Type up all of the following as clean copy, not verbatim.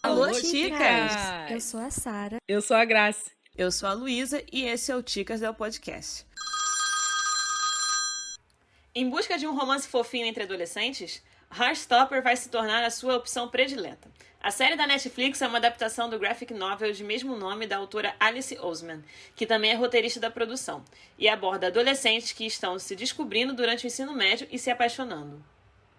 Alô, Ticas! Eu sou a Sara. Eu sou a Grace. Eu sou a Luísa e esse é o Ticas é o podcast. Em busca de um romance fofinho entre adolescentes, Heartstopper vai se tornar a sua opção predileta. A série da Netflix é uma adaptação do graphic novel de mesmo nome da autora Alice Oseman, que também é roteirista da produção, e aborda adolescentes que estão se descobrindo durante o ensino médio e se apaixonando.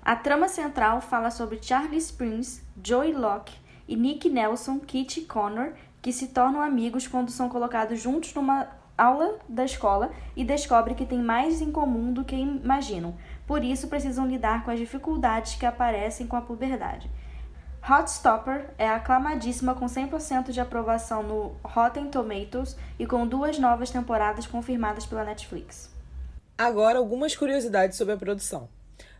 A trama central fala sobre Charlie Springs, Joey Locke e Nick Nelson, Kit e Connor, que se tornam amigos quando são colocados juntos numa aula da escola e descobrem que têm mais em comum do que imaginam. Por isso, precisam lidar com as dificuldades que aparecem com a puberdade. Heartstopper é aclamadíssima com 100% de aprovação no Rotten Tomatoes e com 2 novas temporadas confirmadas pela Netflix. Agora, algumas curiosidades sobre a produção.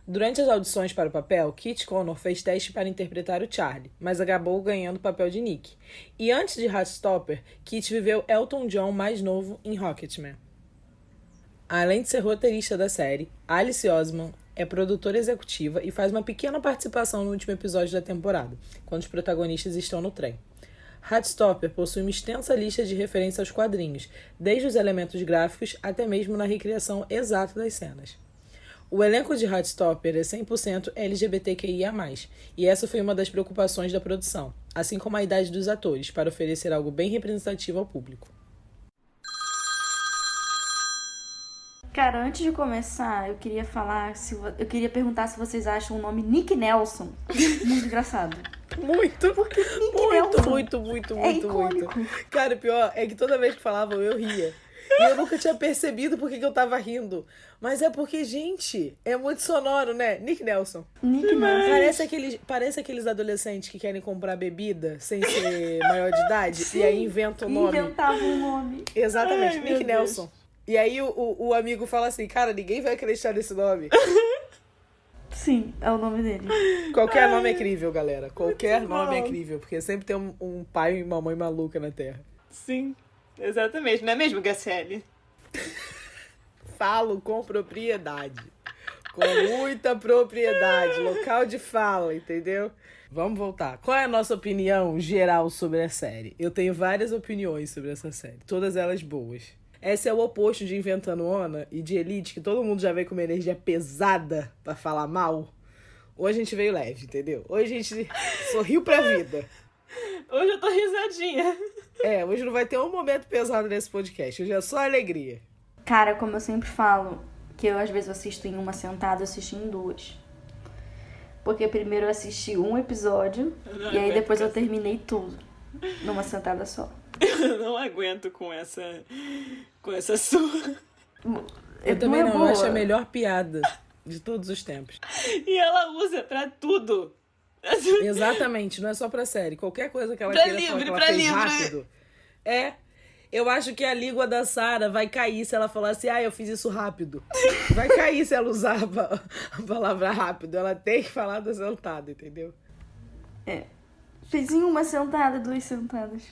Durante as audições para o papel, Kit Connor fez teste para interpretar o Charlie, mas acabou ganhando o papel de Nick. E antes de Heartstopper, Kit viveu Elton John mais novo em Rocketman. Além de ser roteirista da série, Alice Oseman é produtora executiva e faz uma pequena participação no último episódio da temporada, quando os protagonistas estão no trem. Heartstopper possui uma extensa lista de referências aos quadrinhos, desde os elementos gráficos até mesmo na recriação exata das cenas. O elenco de Heartstopper é 100% LGBTQIA+, e essa foi uma das preocupações da produção, assim como a idade dos atores, para oferecer algo bem representativo ao público. Cara, antes de começar, eu queria perguntar se vocês acham o nome Nick Nelson muito engraçado. Muito, Porque Nick muito, Nelson muito. icônico. Cara, o pior é que toda vez que falavam eu ria. E eu nunca tinha percebido por que eu tava rindo. Mas é porque, gente, é muito sonoro, né? Nick Nelson. Nick Nelson. Parece aqueles adolescentes que querem comprar bebida sem ser maior de idade. Sim, e aí inventam o nome. Inventavam um nome. Exatamente, Ai, Nick Nelson. E aí o amigo fala assim, cara, ninguém vai acreditar nesse nome. Sim, é o nome dele. Qualquer nome é crível, galera. Qualquer nome é crível. Porque sempre tem um pai e uma mãe maluca na Terra. Sim, exatamente. Não é mesmo, Gacelli? Falo com propriedade. Com muita propriedade. Local de fala, entendeu? Vamos voltar. Qual é a nossa opinião geral sobre a série? Eu tenho várias opiniões sobre essa série. Todas elas boas. Esse é o oposto de Inventando Ona e de Elite, que todo mundo já veio com uma energia pesada pra falar mal. Hoje a gente veio leve, entendeu? Hoje a gente sorriu pra vida. Hoje eu tô risadinha. Hoje não vai ter um momento pesado nesse podcast. Hoje é só alegria. Cara, como eu sempre falo, que eu às vezes assisto em uma sentada, eu assisto em 2. Porque primeiro eu assisti um episódio e aí depois eu terminei tudo numa sentada só. Eu não aguento com essa sua. Eu também não, eu acho a melhor piada de todos os tempos. E ela usa pra tudo. Exatamente, não é só pra série. Qualquer coisa que ela Pra queira livre, falar que ela pra fez livre. rápido. Eu acho que a língua da Sara vai cair se ela falar assim, eu fiz isso rápido. Vai cair se ela usar a palavra rápido. Ela tem que falar da sentada, entendeu? Fiz em uma sentada, 2 sentadas.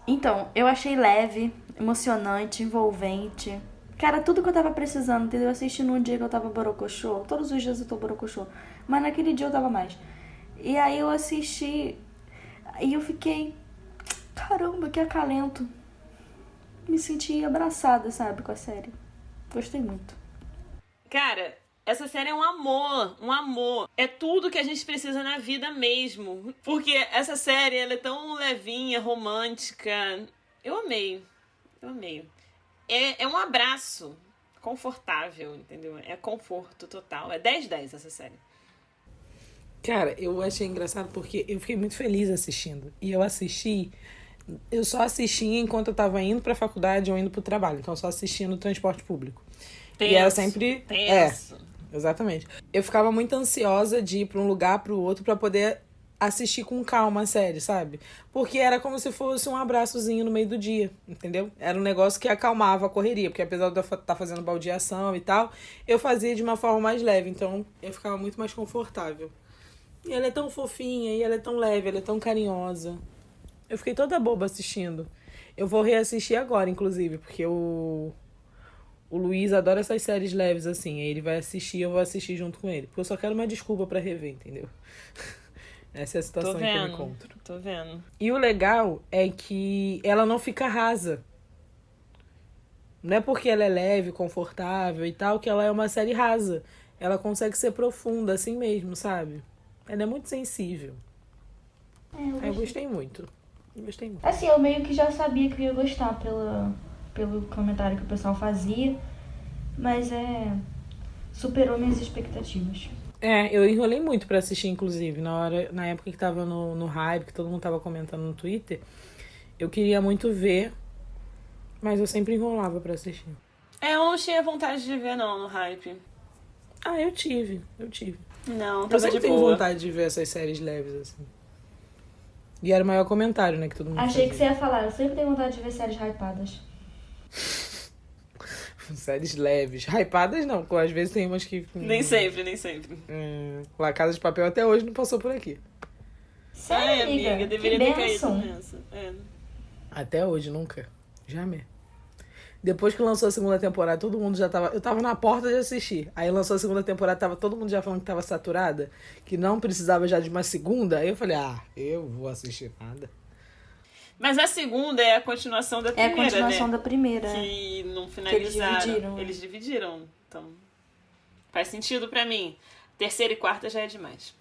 Então, eu achei leve, emocionante, envolvente. Cara, tudo que eu tava precisando, entendeu? Eu assisti num dia que eu tava borocochô. Todos os dias eu tô borocochô. Mas naquele dia eu tava mais. E aí eu assisti e eu fiquei... Caramba, que acalento. Me senti abraçada, sabe, com a série. Gostei muito. Cara, essa série é um amor. É tudo que a gente precisa na vida mesmo. Porque essa série, ela é tão levinha, romântica. Eu amei. É um abraço confortável, entendeu? É conforto total. É 10/10 essa série. Cara, eu achei engraçado porque eu fiquei muito feliz assistindo. E eu só assistia enquanto eu tava indo pra faculdade ou indo pro trabalho. Então eu só assistia no transporte público. E era sempre... Tenso. Exatamente. Eu ficava muito ansiosa de ir pra um lugar pro outro pra poder assistir com calma a série, sabe? Porque era como se fosse um abraçozinho no meio do dia, entendeu? Era um negócio que acalmava a correria, porque apesar de eu estar fazendo baldeação e tal, eu fazia de uma forma mais leve, então eu ficava muito mais confortável. E ela é tão fofinha, e ela é tão leve, ela é tão carinhosa. Eu fiquei toda boba assistindo. Eu vou reassistir agora, inclusive, porque o Luiz adora essas séries leves, assim. Aí ele vai assistir, eu vou assistir junto com ele. Porque eu só quero uma desculpa pra rever, entendeu? Essa é a situação Tô em que eu me vendo, encontro. tô vendo. E o legal é que ela não fica rasa. Não é porque ela é leve, confortável e tal, que ela é uma série rasa. Ela consegue ser profunda assim mesmo, sabe? Ela é muito sensível. Eu gostei muito. Gostei muito. Assim, eu meio que já sabia que eu ia gostar pelo comentário que o pessoal fazia, mas superou minhas expectativas. Eu enrolei muito pra assistir, inclusive, na época que tava no hype, que todo mundo tava comentando no Twitter. Eu queria muito ver, mas eu sempre enrolava pra assistir. Eu não tinha vontade de ver, não, no hype. Eu tive. Não, Eu tava sempre de tenho boa. vontade de ver essas séries leves, assim. E era o maior comentário, né, que todo mundo Achei que você fazia. ia falar, eu sempre tenho vontade de ver séries hypadas. Séries leves. Hypadas não, porque às vezes tem umas que... Nem sempre. La Casa de Papel até hoje não passou por aqui. Sério, Ai, amiga? amiga, deveria que ter caído bênção. nessa. Até hoje, nunca. Jamais. Depois que lançou a segunda temporada, todo mundo já tava... Eu tava na porta de assistir. Aí lançou a segunda temporada, tava todo mundo já falando que tava saturada, que não precisava já de uma segunda. Aí eu falei, eu vou assistir nada. Mas a segunda é a continuação da É primeira, a continuação né? da primeira. Que não finalizaram. dividiram, né? Eles dividiram. Então, faz sentido pra mim. Terceira e quarta já é demais.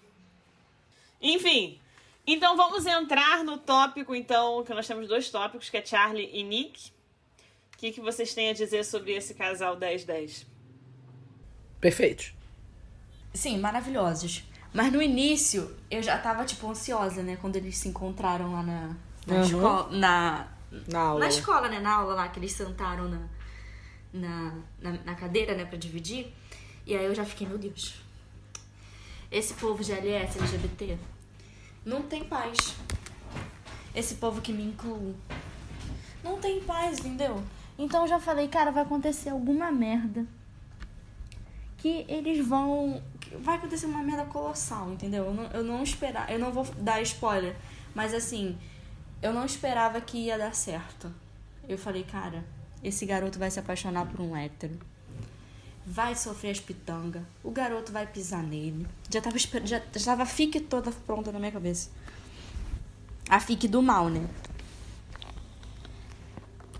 Enfim, então vamos entrar no tópico, então, que nós temos 2 tópicos, que é Charlie e Nick. O que vocês têm a dizer sobre esse casal 10-10? Perfeito. Sim, maravilhosos. Mas no início, eu já tava, tipo, ansiosa, né? Quando eles se encontraram lá na escola. Na aula. Na escola, né? Na aula lá, que eles sentaram na cadeira, né? Pra dividir. E aí eu já fiquei, meu Deus. Esse povo GLS, LGBT, não tem paz. Esse povo que me inclui não tem paz, entendeu? Então eu já falei, cara, vai acontecer alguma merda. Que eles vão... Vai acontecer uma merda colossal, entendeu? Eu não esperava... Eu não vou dar spoiler, mas assim... Eu não esperava que ia dar certo. Eu falei, cara, esse garoto vai se apaixonar por um hétero. Vai sofrer as pitangas. O garoto vai pisar nele. Já tava a fique toda pronta na minha cabeça. A fique do mal, né?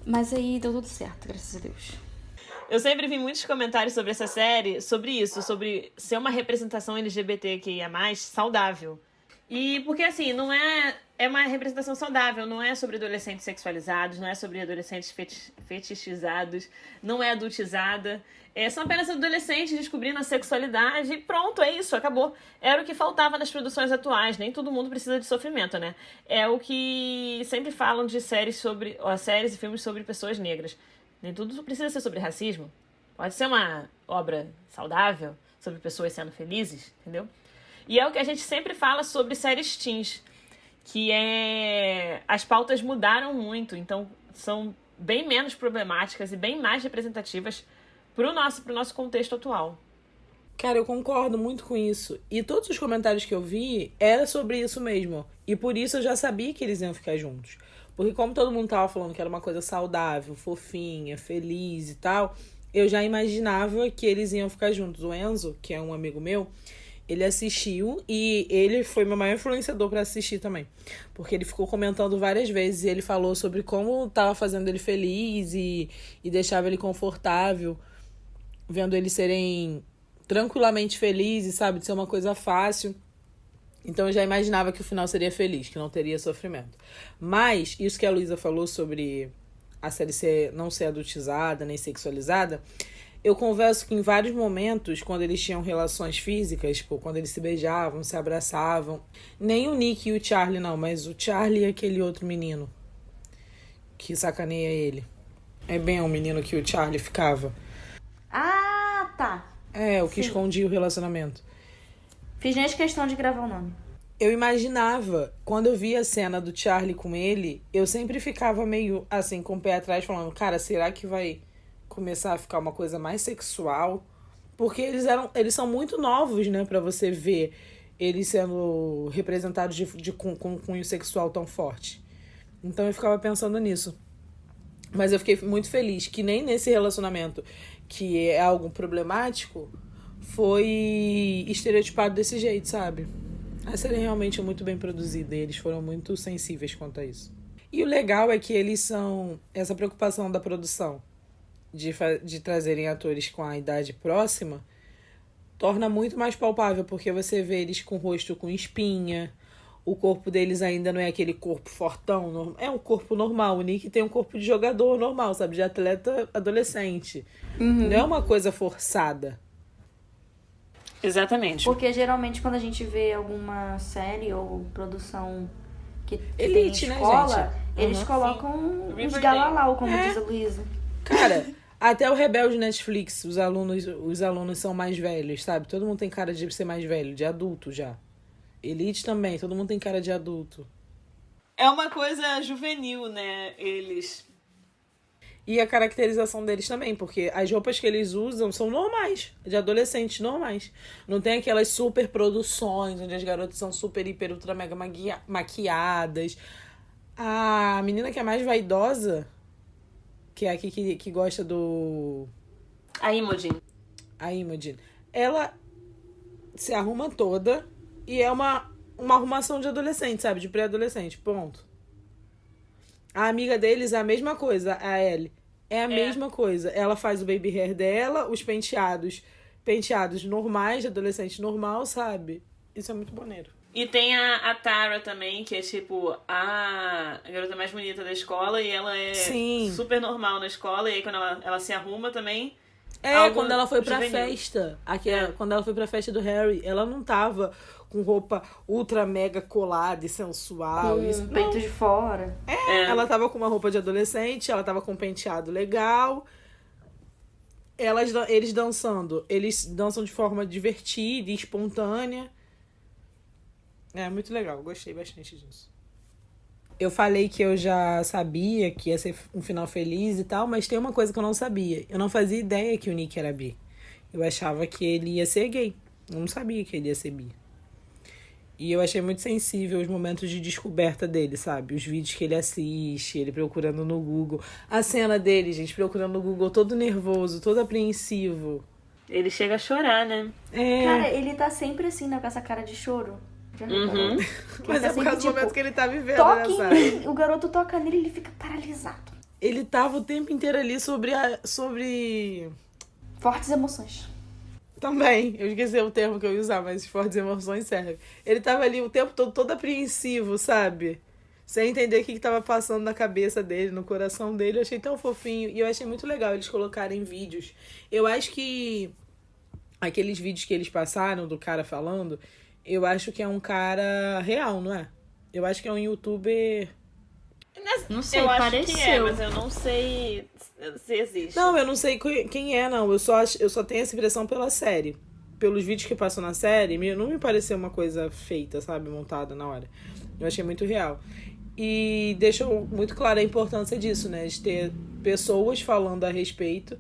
Mas aí deu tudo certo, graças a Deus. Eu sempre vi muitos comentários sobre essa série, sobre isso, sobre ser uma representação LGBTQIA+, saudável. E porque, assim, não é uma representação saudável, não é sobre adolescentes sexualizados, não é sobre adolescentes fetichizados, não é adultizada. São apenas adolescentes descobrindo a sexualidade e pronto, é isso, acabou. Era o que faltava nas produções atuais, nem todo mundo precisa de sofrimento, né? É o que sempre falam de séries e filmes sobre pessoas negras. Nem tudo precisa ser sobre racismo. Pode ser uma obra saudável, sobre pessoas sendo felizes, entendeu? E é o que a gente sempre fala sobre séries teens, que as pautas mudaram muito, então são bem menos problemáticas e bem mais representativas pro nosso contexto atual. Cara, eu concordo muito com isso. E todos os comentários que eu vi era sobre isso mesmo. E por isso eu já sabia que eles iam ficar juntos. Porque como todo mundo tava falando que era uma coisa saudável, fofinha, feliz e tal, eu já imaginava que eles iam ficar juntos. O Enzo, que é um amigo meu, ele assistiu e ele foi meu maior influenciador pra assistir também. Porque ele ficou comentando várias vezes e ele falou sobre como tava fazendo ele feliz e deixava ele confortável, vendo eles serem tranquilamente felizes, sabe? De ser uma coisa fácil. Então eu já imaginava que o final seria feliz, que não teria sofrimento. Mas isso que a Luísa falou sobre a série não ser adultizada nem sexualizada, eu converso que em vários momentos, quando eles tinham relações físicas, tipo, quando eles se beijavam, se abraçavam, nem o Nick e o Charlie não, mas o Charlie e aquele outro menino que sacaneia ele. É bem o menino que o Charlie ficava. Ah, tá. O que escondia o relacionamento. Fiz nem questão de gravar o nome. Eu imaginava, quando eu via a cena do Charlie com ele, eu sempre ficava meio assim, com o pé atrás, falando, cara, será que vai começar a ficar uma coisa mais sexual? Porque eles são muito novos, né, pra você ver eles sendo representados com um cunho sexual tão forte. Então eu ficava pensando nisso. Mas eu fiquei muito feliz que nem nesse relacionamento, que é algo problemático, foi estereotipado desse jeito, sabe? A série realmente é muito bem produzida e eles foram muito sensíveis quanto a isso. E o legal é que eles são... Essa preocupação da produção de trazerem atores com a idade próxima torna muito mais palpável, porque você vê eles com o rosto com espinha, o corpo deles ainda não é aquele corpo fortão, é um corpo normal. O Nick tem um corpo de jogador normal, sabe? De atleta adolescente. Não é uma coisa forçada. Exatamente. Porque geralmente quando a gente vê alguma série ou produção que Elite, tem né, escola, gente? eles colocam Sim. os Riverdale. galalau, como diz a Luísa. Cara, até o Rebelde Netflix, os alunos são mais velhos, sabe? Todo mundo tem cara de ser mais velho, de adulto já. Elite também, todo mundo tem cara de adulto. É uma coisa juvenil, né? Eles... E a caracterização deles também, porque as roupas que eles usam são normais, de adolescentes normais. Não tem aquelas super produções, onde as garotas são super, hiper, ultra, mega maquiadas. A menina que é mais vaidosa, que é a que gosta do... A Imogen. A Imogen. Ela se arruma toda e é uma arrumação de adolescente, sabe? De pré-adolescente, ponto. A amiga deles é a mesma coisa, a Ellie. É a mesma coisa. Ela faz o baby hair dela, os penteados normais, de adolescente normal, sabe? Isso é muito maneiro. E tem a Tara também, que é tipo a garota mais bonita da escola, e ela é Sim. super normal na escola, e aí quando ela se arruma também... Quando ela foi pra juvenil. festa. Quando ela foi pra festa do Harry, ela não tava com roupa ultra mega colada e sensual. Com o peito de fora. Ela tava com uma roupa de adolescente, ela tava com um penteado legal. Eles dançando. Eles dançam de forma divertida e espontânea. É muito legal, gostei bastante disso. Eu falei que eu já sabia que ia ser um final feliz e tal, mas tem uma coisa que eu não sabia. Eu não fazia ideia que o Nick era bi. Eu achava que ele ia ser gay. Eu não sabia que ele ia ser bi. E eu achei muito sensível os momentos de descoberta dele, sabe? Os vídeos que ele assiste, ele procurando no Google. A cena dele, gente, procurando no Google, todo nervoso, todo apreensivo. Ele chega a chorar, né? Cara, ele tá sempre assim, né? Com essa cara de choro. Já reparou? Que Mas ele tá é por causa do sempre, momento que ele tá vivendo, toque né, em sabe? mim, o garoto toca nele e ele fica paralisado. Ele tava o tempo inteiro ali sobre... Fortes emoções. Também, eu esqueci o termo que eu ia usar, mas fortes emoções serve. Ele tava ali o tempo todo apreensivo, sabe? Sem entender o que tava passando na cabeça dele, no coração dele. Eu achei tão fofinho e eu achei muito legal eles colocarem vídeos. Eu acho que aqueles vídeos que eles passaram do cara falando, eu acho que é um cara real, não é? Eu acho que é um youtuber... Não sei, eu pareceu. acho que é, mas eu não sei se existe. Não, eu não sei quem é, não. Eu só tenho essa impressão pela série. Pelos vídeos que passam na série, não me pareceu uma coisa feita, sabe? Montada na hora. Eu achei muito real. E deixou muito clara a importância disso, né? De ter pessoas falando a respeito.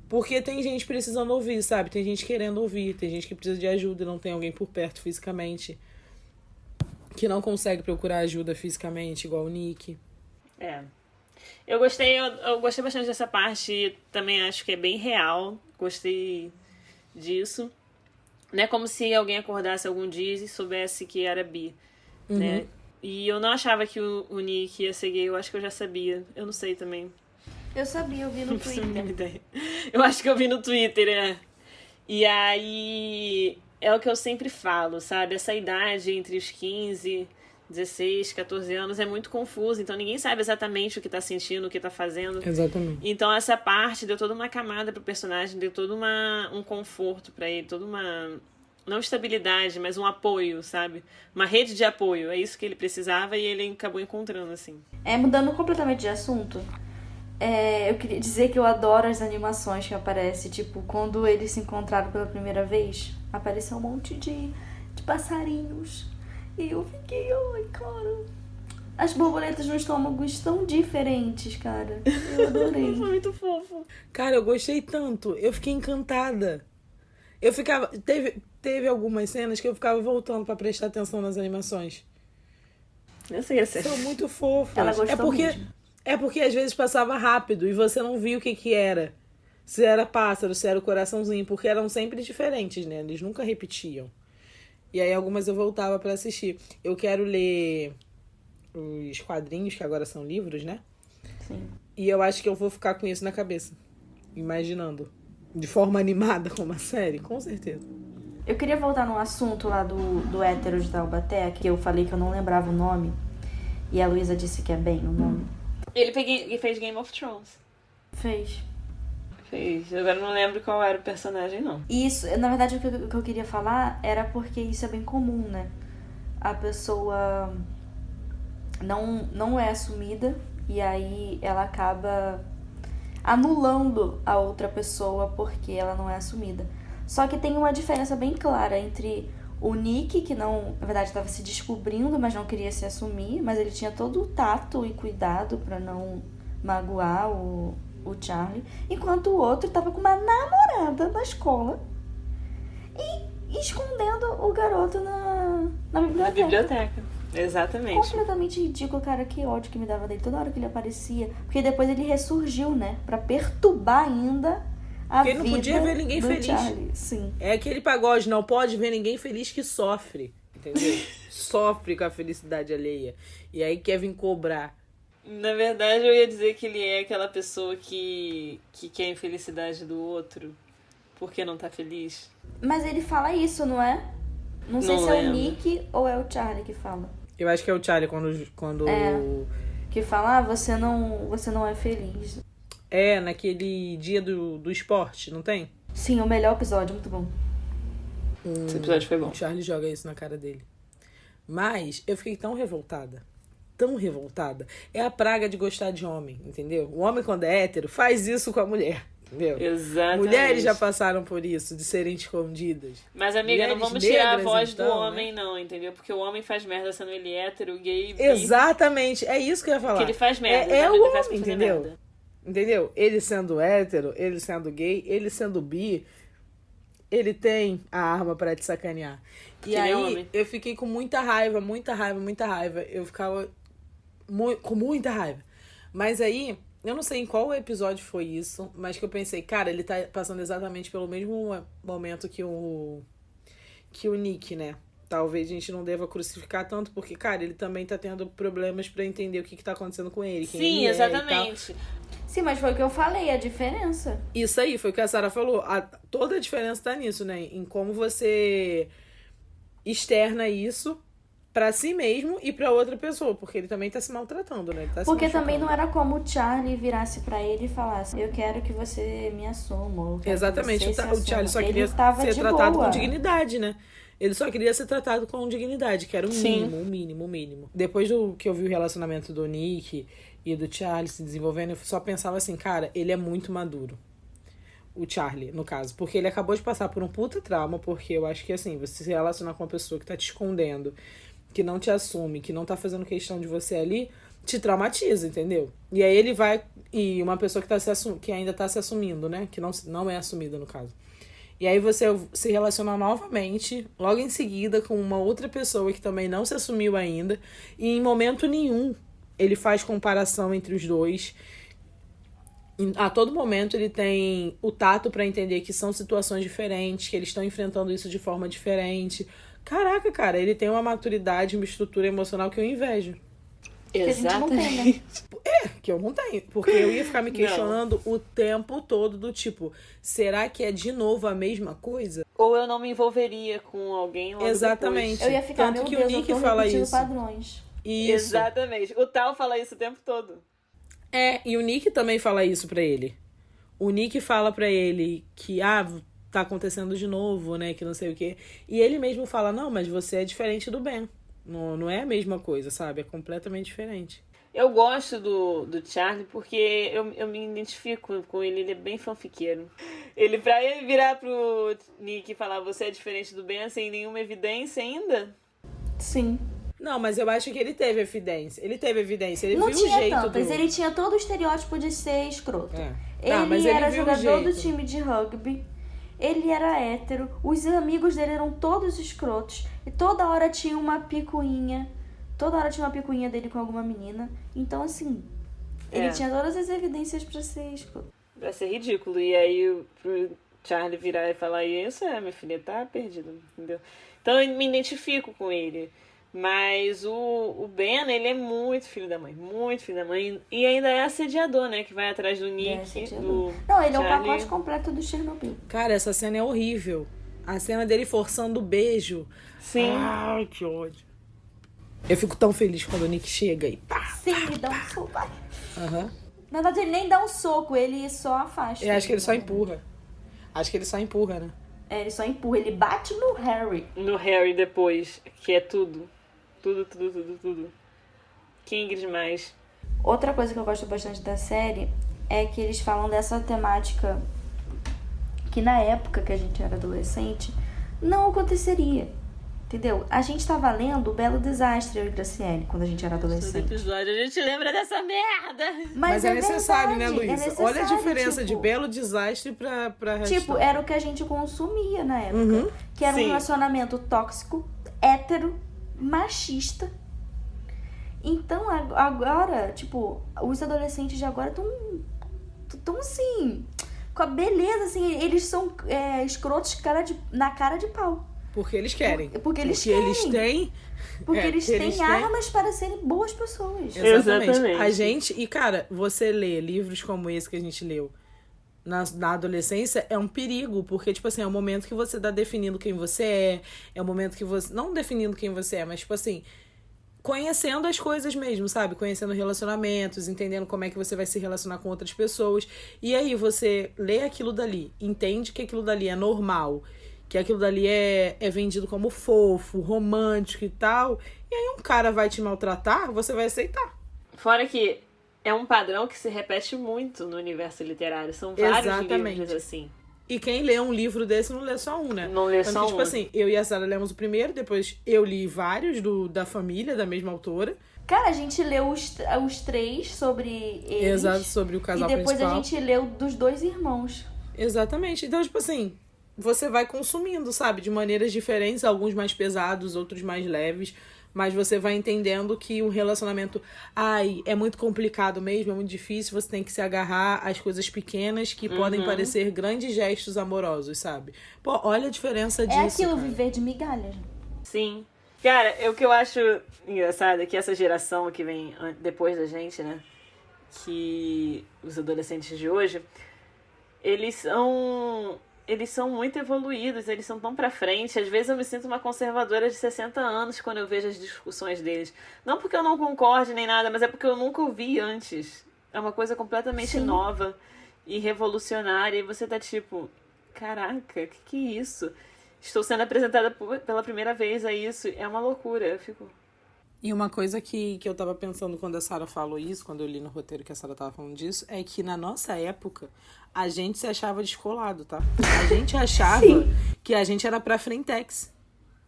Porque tem gente precisando ouvir, sabe? Tem gente querendo ouvir. Tem gente que precisa de ajuda e não tem alguém por perto fisicamente. Que não consegue procurar ajuda fisicamente, igual o Nick. Eu gostei bastante dessa parte, também acho que é bem real, gostei disso. Não é como se alguém acordasse algum dia e soubesse que era bi, né? E eu não achava que o Nick ia ser gay, eu acho que eu já sabia, eu não sei também. Eu sabia, eu vi no Não faço a mínima Twitter. ideia. Eu acho que eu vi no Twitter, E aí, é o que eu sempre falo, sabe? Essa idade entre os 15... 16, 14 anos é muito confuso, então ninguém sabe exatamente o que tá sentindo, o que tá fazendo. Exatamente. Então essa parte deu toda uma camada pro personagem, deu todo um conforto pra ele, toda uma, não estabilidade, mas um apoio, sabe? Uma rede de apoio, é isso que ele precisava e ele acabou encontrando, assim. Mudando completamente de assunto, eu queria dizer que eu adoro as animações que aparecem, tipo, quando eles se encontraram pela primeira vez, apareceu um monte de passarinhos. E eu fiquei, ai, cara. As borboletas no estômago estão diferentes, cara. Eu adorei. Foi muito fofo. Cara, eu gostei tanto. Eu fiquei encantada. Eu ficava... Teve algumas cenas que eu ficava voltando pra prestar atenção nas animações. Eu sei, São muito fofas. Ela gostou mesmo. É porque às vezes passava rápido e você não viu o que era. Se era pássaro, se era o coraçãozinho. Porque eram sempre diferentes, né? Eles nunca repetiam. E aí algumas eu voltava pra assistir. Eu quero ler os quadrinhos, que agora são livros, né? Sim. E eu acho que eu vou ficar com isso na cabeça. Imaginando. De forma animada como a série, com certeza. Eu queria voltar no assunto lá do hétero de Taubaté, que eu falei que eu não lembrava o nome. E a Luísa disse que é bem o nome. Ele fez Game of Thrones. Fez. Fez. Agora eu não lembro qual era o personagem, não. Isso, na verdade, o que eu queria falar era porque isso é bem comum, né? A pessoa não é assumida e aí ela acaba anulando a outra pessoa porque ela não é assumida. Só que tem uma diferença bem clara entre o Nick, que não, na verdade, estava se descobrindo, mas não queria se assumir, mas ele tinha todo o tato e cuidado para não magoar o Charlie, enquanto o outro tava com uma namorada na escola e escondendo o garoto na biblioteca. Na biblioteca, exatamente. Completamente ridículo, cara, que ódio que me dava dele toda hora que ele aparecia, porque depois ele ressurgiu, né, pra perturbar ainda a Porque ele vida não podia ver ninguém do feliz. Charlie. Sim. É aquele pagode, não pode ver ninguém feliz que sofre, entendeu? Sofre com a felicidade alheia. E aí quer vir cobrar. Na verdade, eu ia dizer que ele é aquela pessoa que quer a infelicidade do outro porque não tá feliz. Mas ele fala isso, não é? Não sei Não se é o lembro. Nick ou é o Charlie que fala. Eu acho que é o Charlie quando... Que fala, você não é feliz. É, naquele dia do esporte, não tem? Sim, o melhor episódio, muito bom. Esse episódio foi bom. O Charlie joga isso na cara dele. Mas eu fiquei tão revoltada. Tão revoltada. É a praga de gostar de homem, entendeu? O homem, quando é hétero, faz isso com a mulher, entendeu? Exatamente. Mulheres já passaram por isso, de serem escondidas. Mas, amiga, não Mulheres vamos tirar a negras, voz então, do homem, não, entendeu? Porque o homem faz merda sendo ele hétero, gay, bi. Exatamente, é isso que eu ia falar. Que ele faz merda, É mas o ele faz homem, pra fazer entendeu? merda. Entendeu? Ele sendo hétero, ele sendo gay, ele sendo bi, ele tem a arma pra te sacanear. E Ele é aí, homem. eu fiquei com muita raiva, muita raiva, muita raiva. Eu ficava com muita raiva. Mas aí, eu não sei em qual episódio foi isso, mas que eu pensei, cara, ele tá passando exatamente pelo mesmo momento que o Nick, né? Talvez a gente não deva crucificar tanto, porque, cara, ele também tá tendo problemas pra entender o que tá acontecendo com ele. Quem Sim, ele é e tal. exatamente. Sim, mas foi o que eu falei, a diferença. Isso aí, foi o que a Sarah falou. Toda a diferença tá nisso, né? Em como você externa isso pra si mesmo e pra outra pessoa. Porque ele também tá se maltratando, né? Ele tá se Porque também machucando. não era como o Charlie virasse pra ele e falasse, eu quero que você me assuma. Eu quero que Exatamente. você se O Charlie assuma. só Ele queria tava ser de tratado boa. com dignidade, né? Ele só queria ser tratado com dignidade, que era o Sim. mínimo, o mínimo, o mínimo. Depois do que eu vi o relacionamento do Nick e do Charlie se desenvolvendo, eu só pensava assim, cara, ele é muito maduro. O Charlie, no caso. Porque ele acabou de passar por um puta trauma, porque eu acho que, assim, você se relacionar com uma pessoa que tá te escondendo, que não te assume, que não tá fazendo questão de você ali, te traumatiza, entendeu? E aí ele vai... E uma pessoa que, que ainda tá se assumindo, né? Que não é assumida, no caso. E aí você se relaciona novamente, logo em seguida, com uma outra pessoa que também não se assumiu ainda. E em momento nenhum ele faz comparação entre os dois. A todo momento ele tem o tato pra entender que são situações diferentes, que eles estão enfrentando isso de forma diferente. Caraca, cara, ele tem uma maturidade, uma estrutura emocional que eu invejo. Que a gente não tem, né? Que eu não tenho. Porque eu ia ficar me questionando o tempo todo do tipo, será que é de novo a mesma coisa? Ou eu não me envolveria com alguém logo Exatamente. depois. Eu ia ficar, Tanto meu que o Deus, Nick eu tô fala repetindo isso. padrões. Isso. Exatamente. O Tal fala isso o tempo todo. É, e o Nick também fala isso pra ele. O Nick fala pra ele que, tá acontecendo de novo, né, que não sei o quê. E ele mesmo fala, não, mas você é diferente do Ben. Não é a mesma coisa, sabe? É completamente diferente. Eu gosto do Charlie porque eu me identifico com ele é bem fanfiqueiro. Pra ele virar pro Nick e falar você é diferente do Ben sem nenhuma evidência ainda? Sim. Não, mas eu acho que ele teve evidência. Ele Não viu o tinha jeito tantas, do... ele tinha todo o estereótipo de ser escroto. É. Ele Não, mas ele era viu o jogador do jeito. time de rugby. Ele era hétero. Os amigos dele eram todos escrotos. E toda hora tinha uma picuinha. Toda hora tinha uma picuinha dele com alguma menina. Então, assim, ele tinha todas as evidências pra ser escroto. Pra ser ridículo. E aí pro Charlie virar e falar isso, minha filha tá perdida, entendeu? Então eu me identifico com ele. Mas o Ben, ele é muito filho da mãe. Muito filho da mãe. E ainda é assediador, né? Que vai atrás do Nick, do Não, ele é o Charlie. pacote completo do Chernobyl. Cara, essa cena é horrível. A cena dele forçando o beijo. Sim. Ai, que ódio. Eu fico tão feliz quando o Nick chega e pá. Sim, ele dá um soco. Ai. Aham. Na verdade, ele nem dá um soco, ele só afasta. Eu acho que ele só empurra. Acho que ele só empurra, né? É, ele só empurra, ele bate no Harry. No Harry depois, que é tudo. Tudo. King demais. Outra coisa que eu gosto bastante da série é que eles falam dessa temática que na época que a gente era adolescente não aconteceria. Entendeu? A gente tava lendo o Belo Desastre, eu e Graciele, quando a gente era Todo adolescente. episódio a gente lembra dessa merda. Mas é necessário, verdade, né, Luísa? é necessário, Olha a diferença de tipo, Belo Desastre pra Tipo, era o que a gente consumia na época. Uhum. Que era um Sim. relacionamento tóxico, hétero, machista. Então, agora, tipo, os adolescentes de agora estão assim, com a beleza, assim, eles são escrotos na cara de pau. Porque eles querem. Porque eles eles têm. Porque É, eles porque têm eles têm- armas para serem boas pessoas. Exatamente. A gente. E, cara, você lê livros como esse que a gente leu na adolescência é um perigo, porque, tipo assim, é um momento que você tá definindo quem você é um momento que você. Não definindo quem você é, mas, tipo assim. Conhecendo as coisas mesmo, sabe? Conhecendo relacionamentos, entendendo como é que você vai se relacionar com outras pessoas. E aí você lê aquilo dali, entende que aquilo dali é normal, que aquilo dali é vendido como fofo, romântico e tal. E aí um cara vai te maltratar, você vai aceitar. Fora que é um padrão que se repete muito no universo literário. São vários Exatamente. livros assim. E quem lê um livro desse não lê só um, né? Não lê Tanto só que, tipo um. assim, eu e a Sara lemos o primeiro, depois eu li vários da família, da mesma autora. Cara, a gente leu os 3 sobre eles. Exato, sobre o casal E depois principal. a gente leu dos 2 irmãos. Exatamente. Então, tipo assim, você vai consumindo, sabe? De maneiras diferentes, alguns mais pesados, outros mais leves. Mas você vai entendendo que um relacionamento, é muito complicado mesmo, é muito difícil, você tem que se agarrar às coisas pequenas que podem parecer grandes gestos amorosos, sabe? Pô, olha a diferença disso, É aquilo, cara. viver de migalhas. Sim. Cara, o que eu acho engraçado é que essa geração que vem depois da gente, né? Que os adolescentes de hoje, eles são muito evoluídos, eles são tão pra frente. Às vezes eu me sinto uma conservadora de 60 anos quando eu vejo as discussões deles. Não porque eu não concorde nem nada, mas é porque eu nunca ouvi antes. É uma coisa completamente Sim. nova e revolucionária. E você tá tipo, caraca, que é isso? Estou sendo apresentada pela primeira vez a isso. É uma loucura. Eu fico... E uma coisa que eu tava pensando quando a Sara falou isso, quando eu li no roteiro que a Sara tava falando disso, é que na nossa época, a gente se achava descolado, tá? A gente achava que a gente era pra frentex.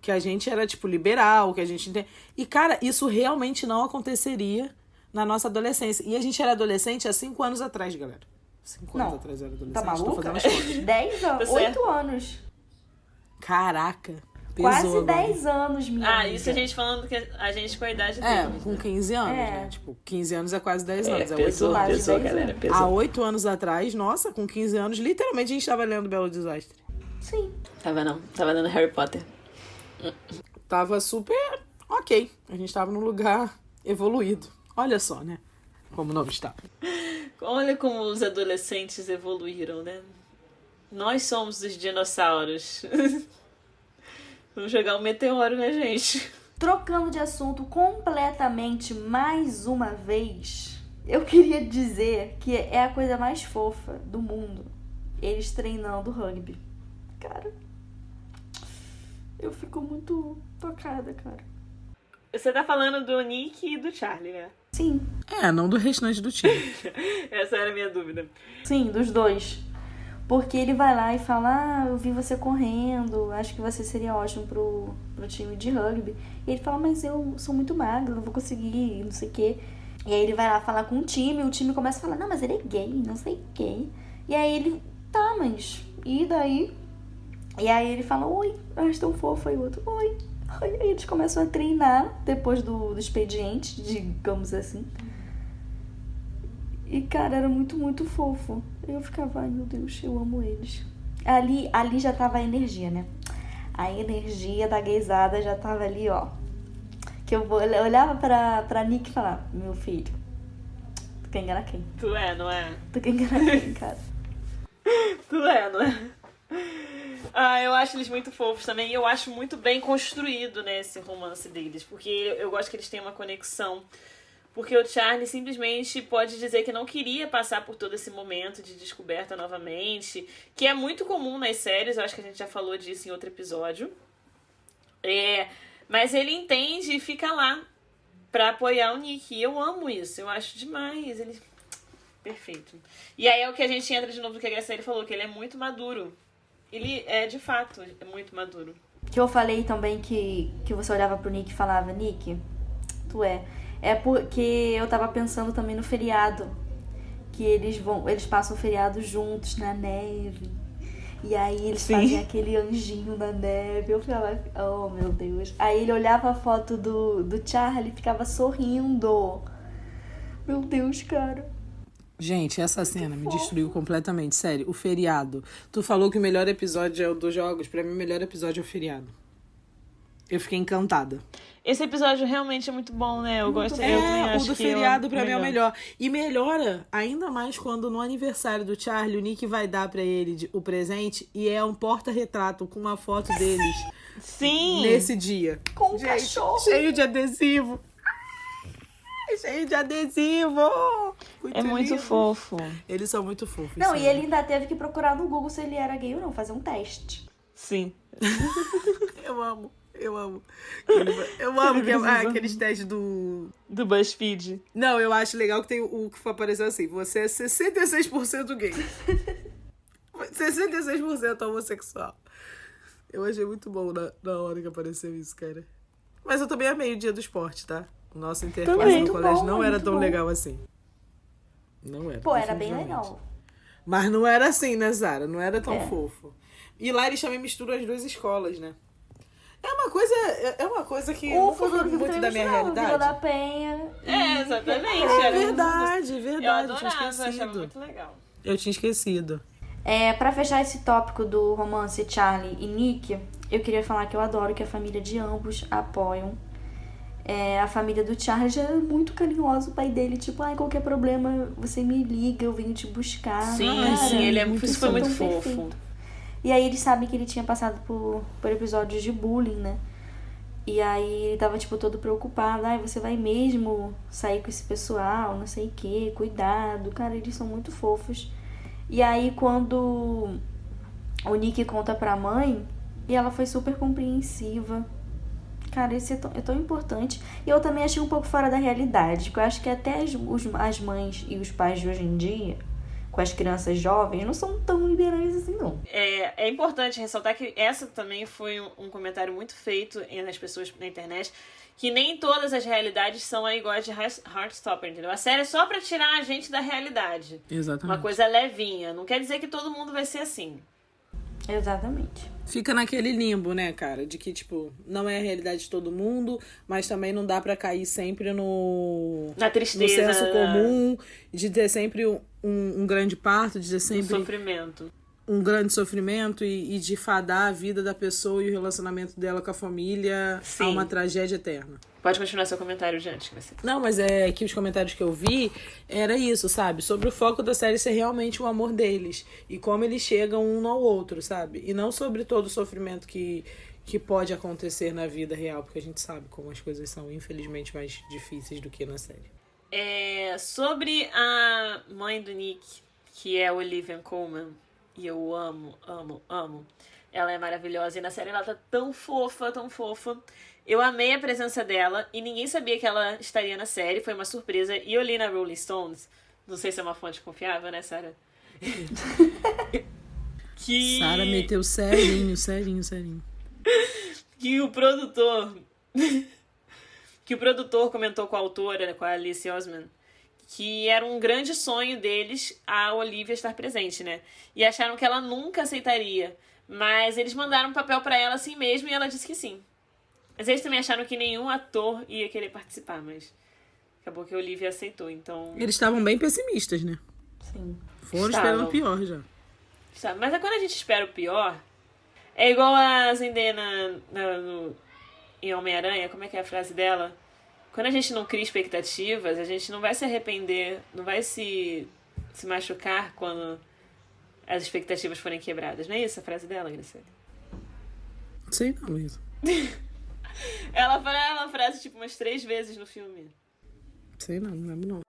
Que a gente era, tipo, liberal, que a gente... E, cara, isso realmente não aconteceria na nossa adolescência. E a gente era adolescente há 5 anos atrás, galera. 5 anos Não. atrás eu era adolescente. Tá Tô maluca? fazendo as contas. 10 anos, Tá certo. 8 anos. Caraca. Pesou Quase agora. 10 anos, minha amiga. isso a gente falando que a gente com a idade É, deles. com 15 anos, É. né? Tipo, 15 anos é quase 10 anos. É 8 pesou, anos. mais de 10 galera, anos. pesou. Há 8 anos atrás, nossa, com 15 anos, literalmente a gente tava lendo Belo Desastre. Sim. Tava não, tava lendo Harry Potter. Tava super ok. A gente tava num lugar evoluído. Olha só, né? Como não está. Olha como os adolescentes evoluíram, né? Nós somos os dinossauros. Vamos jogar um meteoro na gente. Trocando de assunto completamente mais uma vez, eu queria dizer que é a coisa mais fofa do mundo. Eles treinando rugby. Cara, eu fico muito tocada, cara. Você tá falando do Nick e do Charlie, né? Sim, É, não do restante do time. Essa era a minha dúvida. sim, dos dois. Porque ele vai lá e fala, eu vi você correndo, acho que você seria ótimo pro time de rugby. E ele fala, mas eu sou muito magro, não vou conseguir, não sei o quê. E aí ele vai lá falar com o time começa a falar, não, mas ele é gay, não sei o quê. E aí ele, tá, mas e daí? E aí ele fala, oi, eu acho tão fofo. Aí o outro, oi. Aí eles começam a treinar depois do expediente, digamos assim. E, cara, era muito, muito fofo. Eu ficava, ai meu Deus, eu amo eles. Ali já tava a energia, né? a energia da gaysada já tava ali, ó. Que eu olhava pra Nick e falava, meu filho, tu quer enganar quem? Tu é, não é? Tu quer enganar quem, cara? Tu é, não é? Ah, eu acho eles muito fofos também. E eu acho muito bem construído, né, esse romance deles. Porque eu gosto que eles têm uma conexão. Porque o Charlie simplesmente pode dizer que não queria passar por todo esse momento de descoberta novamente. Que é muito comum nas séries. Eu acho que a gente já falou disso em outro episódio. Mas ele entende e fica lá pra apoiar o Nick. E eu amo isso. Eu acho demais. Ele... Perfeito. E aí é o que a gente entra de novo no que a Graciela falou. Que ele é muito maduro. Ele é, de fato, é muito maduro. Que eu falei também que você olhava pro Nick e falava, Nick, tu é. É porque eu tava pensando também no feriado. Que eles passam o feriado juntos na neve. E aí eles fazem aquele anjinho na neve. Eu ficava, oh meu Deus. Aí ele olhava a foto do Charlie e ficava sorrindo. Meu Deus, cara. Gente, essa cena me destruiu completamente. Sério, o feriado. Tu falou que o melhor episódio é o dos jogos. Pra mim, o melhor episódio é o feriado. Eu fiquei encantada. Esse episódio realmente é muito bom, né? Eu gosto. Eu também o acho do que feriado pra mim é o melhor. E melhora ainda mais quando no aniversário do Charlie, o Nick vai dar pra ele o presente e é um porta-retrato com uma foto deles. Sim! Nesse dia. Com um cachorro. Cheio de adesivo. Cheio de adesivo. É muito fofo. Eles são muito fofos. Não, sabe? e ele ainda teve que procurar no Google se ele era gay ou não, fazer um teste. Sim. Eu amo. Eu amo que aqueles testes do BuzzFeed. Não, eu acho legal que tem o que apareceu assim. Você é 66% gay. 66% homossexual. Eu achei muito bom na hora que apareceu isso, cara. Mas eu também amei o dia do esporte, tá? O nosso interface no colégio não era tão legal assim. Não era. Pô, era bem legal. Mas não era assim, né, Zara? Não era tão fofo. E lá eles também misturam as duas escolas, né? É uma coisa que não foi muito da minha realidade. Vila da Penha. Exatamente. É verdade. Eu adorava, achava muito legal. Eu tinha esquecido. Pra fechar esse tópico do romance Charlie e Nick, eu queria falar que eu adoro que a família de ambos apoiam. A família do Charlie já é muito carinhosa, o pai dele, tipo, qualquer problema, você me liga, eu venho te buscar. Sim, ele isso foi muito fofo. Perfeito. E aí eles sabem que ele tinha passado por episódios de bullying, né? E aí ele tava, tipo, todo preocupado. Você vai mesmo sair com esse pessoal, não sei o quê, cuidado. Cara, eles são muito fofos. E aí quando o Nick conta pra mãe, e ela foi super compreensiva. Cara, isso é tão importante. E eu também achei um pouco fora da realidade, porque eu acho que até as mães e os pais de hoje em dia, com as crianças jovens, não são tão liberais assim, não. É importante ressaltar que essa também foi um comentário muito feito entre as pessoas na internet, que nem todas as realidades são iguais de Heartstopper, entendeu? A série é só pra tirar a gente da realidade. Exatamente. Uma coisa levinha. Não quer dizer que todo mundo vai ser assim. Exatamente. Fica naquele limbo, né, cara? De que, tipo, não é a realidade de todo mundo, mas também não dá pra cair sempre na tristeza, no senso comum, de ter sempre um grande parto, de ter sempre sofrimento. Um grande sofrimento e de fadar a vida da pessoa e o relacionamento dela com a família a uma tragédia eterna. Pode continuar seu comentário, gente. Não, mas é que os comentários que eu vi era isso, sabe? Sobre o foco da série ser realmente o amor deles e como eles chegam um ao outro, sabe? E não sobre todo o sofrimento que pode acontecer na vida real, porque a gente sabe como as coisas são, infelizmente, mais difíceis do que na série. Sobre a mãe do Nick, que é Olivia Colman, e eu amo. Ela é maravilhosa e na série ela tá tão fofa, tão fofa. Eu amei a presença dela e ninguém sabia que ela estaria na série, foi uma surpresa. E eu li na Rolling Stones, não sei se é uma fonte confiável, né, Sarah? Sarah meteu serinho. Que o produtor comentou com a autora, com a Alice Osman, que era um grande sonho deles a Olivia estar presente, né? E acharam que ela nunca aceitaria. Mas eles mandaram um papel pra ela assim mesmo e ela disse que sim. Mas eles também acharam que nenhum ator ia querer participar, mas acabou que a Olivia aceitou, então... Eles estavam bem pessimistas, né? Sim. Foram esperando o pior já. Mas quando a gente espera o pior, É igual a Zendaya em Homem-Aranha, como é que é a frase dela? Quando a gente não cria expectativas, a gente não vai se arrepender, não vai se machucar quando as expectativas forem quebradas. Não é isso a frase dela, Graciela? Sei não, Luísa. Ela fala a frase tipo umas 3 vezes no filme. Sei não lembro não.